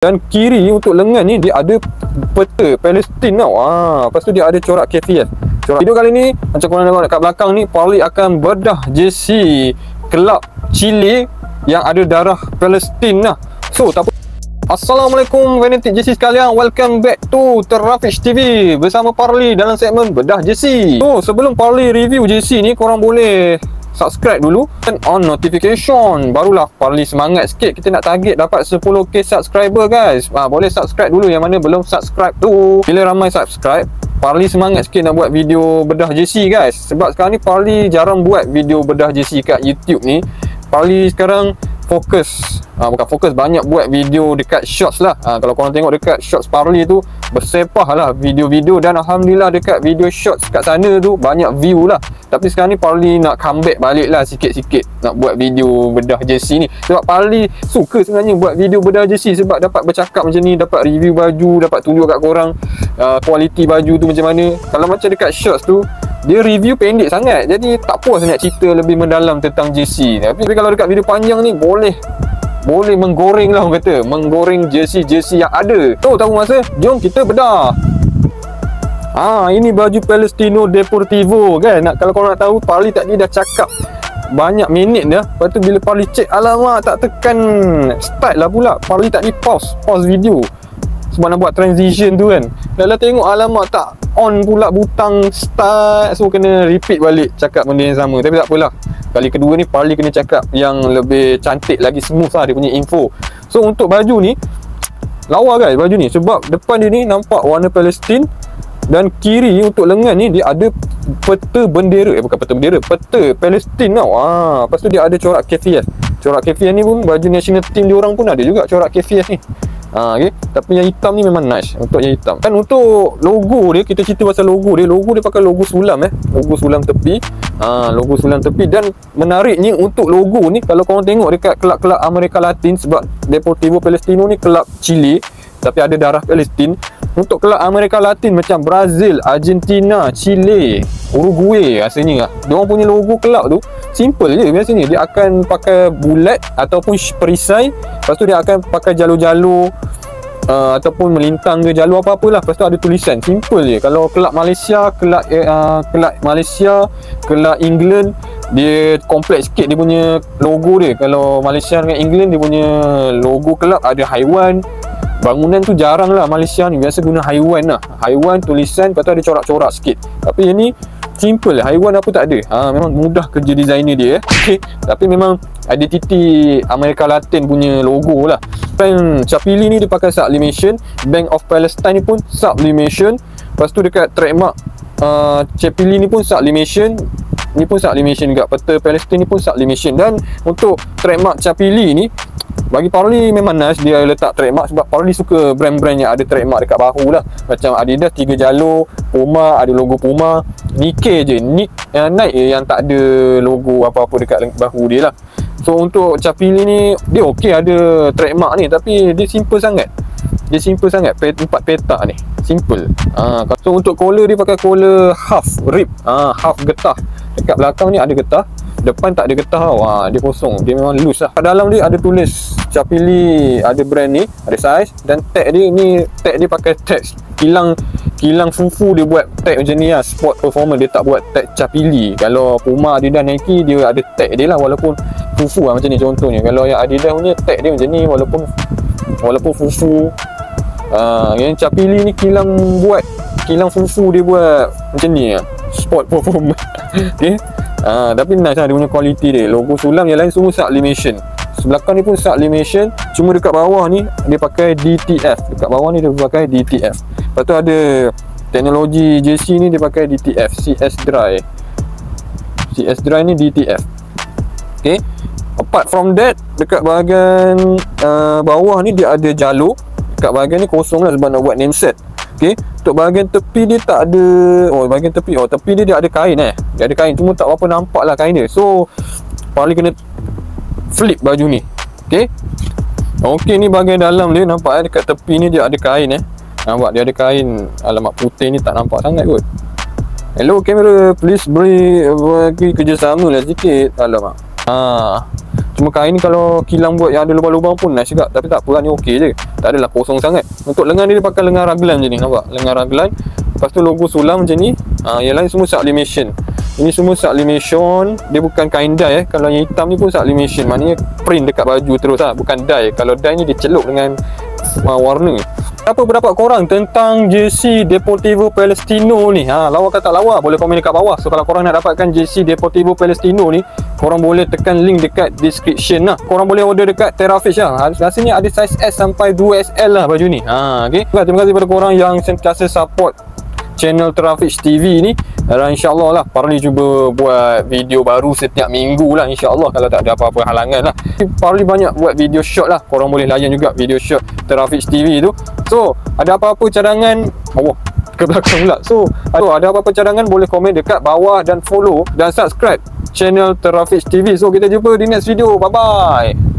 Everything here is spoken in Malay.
Dan kiri untuk lengan ni dia ada peta Palestin tau. Lepas tu dia ada corak KFS. Video kali ni macam korang tengok dekat belakang ni, Parley akan bedah jersey kelab Chile yang ada darah Palestin lah. So tak apa. Assalamualaikum fanatik jersey sekalian, welcome back to Terafish TV bersama Parley dalam segmen bedah jersey. So sebelum Parley review jersey ni, korang boleh subscribe dulu dan on notification, barulah Parley semangat sikit. Kita nak target dapat 10k subscriber guys. Boleh subscribe dulu yang mana belum subscribe tu. Bila ramai subscribe, Parley semangat sikit nak buat video bedah jersey guys. Sebab sekarang ni Parley jarang buat video bedah jersey kat YouTube ni. Parley sekarang fokus, bukan fokus, banyak buat video dekat shorts lah. Kalau korang tengok dekat shorts Parley tu, bersepah lah video-video, dan Alhamdulillah dekat video shorts kat sana tu banyak view lah. Tapi sekarang ni Parley nak comeback balik lah sikit-sikit, nak buat video bedah jersey ni. Sebab Parley suka sebenarnya buat video bedah jersey, sebab dapat bercakap macam ni, dapat review baju, dapat tunjuk kat korang kualiti baju tu macam mana. Kalau macam dekat shorts tu, dia review pendek sangat, jadi tak puas nak cerita lebih mendalam tentang jersey. Tapi kalau dekat video panjang ni boleh menggoreng lah, orang kata menggoreng jersey-jersey yang ada. So tahu masa, jom kita bedah. Ini baju Palestino Deportivo kan. Kalau korang nak tahu, Parley tadi dah cakap banyak minit dah. Lepas tu bila Parley check, alamak tak tekan start lah pula. Parley tadi pause video sebab nak buat transition tu kan. Dah tengok, alamak tak on pula butang start. So kena repeat balik cakap benda yang sama. Tapi tak apalah, kali kedua ni Parley kena cakap yang lebih cantik lagi, smooth lah dia punya info. So untuk baju ni lawa guys, baju ni sebab depan dia ni nampak warna Palestin, dan kiri untuk lengan ni dia ada peta bendera, bukan peta bendera, peta Palestin tau. Lepas tu dia ada corak KFS. Corak KFS ni pun baju national team dia orang pun ada juga corak KFS ni. Okay. Tapi yang hitam ni memang nice untuk yang hitam. Dan untuk logo dia, kita cerita pasal logo dia. Logo dia pakai logo sulam logo sulam tepi. Logo sulam tepi. Dan menariknya untuk logo ni, kalau korang tengok dekat kelab-kelab Amerika Latin, sebab Deportivo Palestino ni kelab Chile tapi ada darah Palestin. Untuk kelab Amerika Latin macam Brazil, Argentina, Chile, Uruguay, rasanya diorang punya logo kelab tu simple je biasanya. Dia akan pakai bulat ataupun perisai. Lepas tu dia akan pakai jalur-jalur ataupun melintang ke jalur apa-apalah. Lepas tu ada tulisan, simple je. Kalau kelab Malaysia, kelab England, dia kompleks sikit dia punya logo dia. Kalau Malaysia dengan England, dia punya logo kelab ada haiwan. Bangunan tu jarang lah Malaysia ni, biasa guna haiwan lah. Haiwan, tulisan, lepas tu ada corak-corak sikit. Tapi yang ni simple lah, haiwan apa tak ada. Memang mudah kerja designer dia okay. Tapi memang identiti Amerika Latin punya logo lah. Dan Capili ni dia pakai sublimation. Bank of Palestine ni pun sublimation. Lepas tu dekat trademark Capili ni pun sublimation. Ni pun sublimation juga. Peta Palestin ni pun sublimation. Dan untuk trademark Capili ni, bagi Parley memang nice dia letak trademark, sebab Parley suka brand-brand yang ada trademark dekat bahu lah. Macam Adidas 3 jalur, Puma ada logo Puma, Nike je, Nike yang tak ada logo apa-apa dekat bahu dia lah. So untuk Capili ni dia okey ada trademark ni, tapi dia simple sangat. Dia simple sangat, 4 petak ni simple. So untuk collar dia pakai collar half rib, half getah. Dekat belakang ni ada getah, depan tak ada getah tau. Dia kosong, dia memang loose lah. Kat dalam dia ada tulis Capili, ada brand ni, ada size, dan tag dia ni, tag dia pakai tag kilang fufu. Dia buat tag macam ni lah, sport performer. Dia tak buat tag Capili. Kalau Puma, Adidas, Nike, dia ada tag dia lah, walaupun fufu lah macam ni contohnya. Kalau yang Adidas punya tag dia macam ni, walaupun fufu. Yang Capili ni kilang fufu dia buat macam ni lah, sport performer. Okay. Tapi nice lah dia punya kualiti dia. Logo sulam, yang lain semua sublimation. Sebelakang ni pun sublimation, cuma dekat bawah ni dia pakai DTF. Dekat bawah ni dia pakai DTF. Lepas tu ada teknologi jersey ni dia pakai DTF, CS Dry ni DTF. Okay. Apart from that, dekat bahagian bawah ni dia ada jalur. Dekat bahagian ni kosong lah sebab nak buat name set. Okay. Untuk bahagian tepi dia tak ada. Bahagian tepi, tepi dia ada kain Dia ada kain, cuma tak berapa nampak lah kain dia. So Parley kena flip baju ni. Okay, ni bahagian dalam dia nampak dekat tepi ni dia ada kain Nampak dia ada kain. Alamak, putih ni tak nampak sangat kot. Hello kamera, please bagi kerjasama lah sikit. Alamak. Cuma kain ni kalau kilang buat yang ada lubang-lubang pun nice juga. Tapi tak apa lah, ni okey je. Tak adalah kosong sangat. Untuk lengan ni dia pakai lengan raglan je ni, nampak? Lengan raglan. Lepas tu logo sulam macam ni. Yang lain semua sublimation. Ini semua sublimation. Dia bukan kain dye Kalau yang hitam ni pun sublimation. Maknanya print dekat baju terus lah, bukan dye. Kalau dye ni dia celup dengan warna. Apa pendapat korang tentang jersey Deportivo Palestino ni? Lawa ke tak lawa? Boleh komen dekat bawah. So kalau korang nak dapatkan jersey Deportivo Palestino ni, korang boleh tekan link dekat description lah. Korang boleh order dekat Terrafish lah. Rasanya ada size S sampai 2XL lah baju ni. Okay. Terima kasih kepada korang yang sentiasa support channel Terrafish TV ni. Dan insyaAllah lah Parli cuba buat video baru setiap minggu lah, insyaAllah, kalau tak ada apa-apa halangan lah. Parli banyak buat video short lah. Korang boleh layan juga video short Terrafish TV tu. So ada apa-apa cadangan, ke belakang pula. So ada apa-apa cadangan boleh komen dekat bawah dan follow dan subscribe channel Terrafish TV. So kita jumpa di next video. Bye bye.